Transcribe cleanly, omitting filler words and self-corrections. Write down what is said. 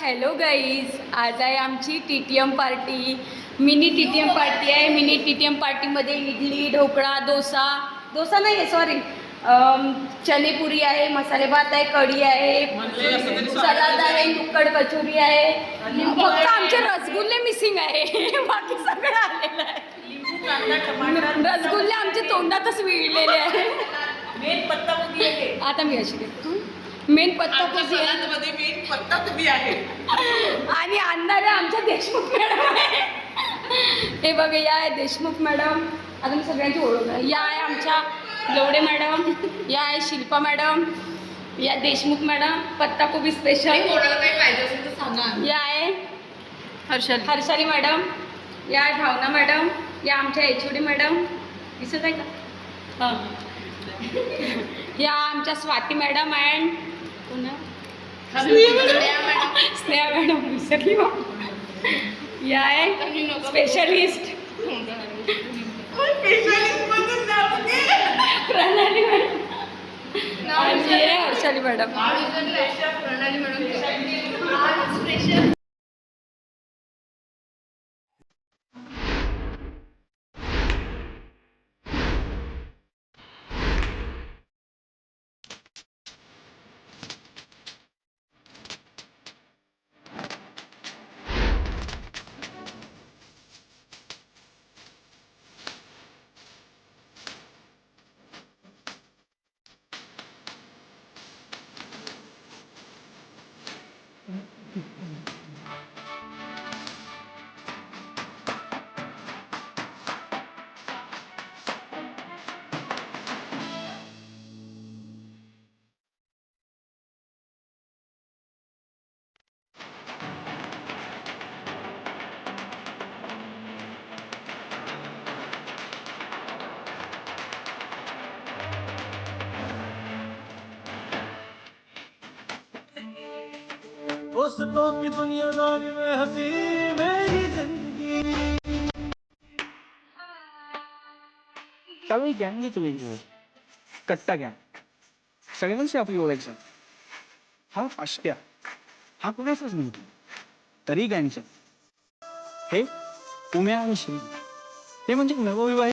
Hello guys, आज आहे आमची TTM party. Mini TTM party आहे. मिनी TTM पार्टीमध्ये इडली, ढोकळा, डोसा नाही आहे, सॉरी, चनेपुरी आहे, मसाले भात आहे, कढी आहे, सलाद आहे, नुक्कड कचोरी आहे. फक्त आमचे रसगुल्ले मिसिंग आहे. बाकी सगळं आलेलं आहे. रसगुल्ले आमचे तोंडातच विळलेले आहे. मेन पत्ता कोबी आहे. आता मी अशी देतो. मेन पत्ता कोबी मध्ये मेन पत्ता कोबी आहे. आणि आणणारे आमच्या देशमुख मॅडम आहे. हे बघा, या आहे देशमुख मॅडम. आता मी सगळ्यांची ओळख आहे. या आहे आमच्या लवडे मॅडम, या आहे शिल्पा मॅडम, या देशमुख मॅडम पत्ता कोबी स्पेशल. कोणाला काही पाहिजे असेल तर सांगा. या आहे हर्षाली मॅडम, या आहे भावना मॅडम, या आमच्या HOD मॅडम दिसत आहे का? हां. या आमच्या Swati madam and Sneha madam विसरली. या आहे स्पेशलिस्ट प्रणाली मॅडम आणि हे हर्षाली मॅडम. दोस्तों की दुनियादारी में हंसी मेरी जिंदगी. सगळी गँगच वेगळी, कट्टा गँग सगळ्यांशी आपली ओळखायचं. हा आष्ट्या, हा कुणाचाच नव्हतो तरी गँगचा. हे उम्या आणि श्री, ते म्हणजे नवविवाहित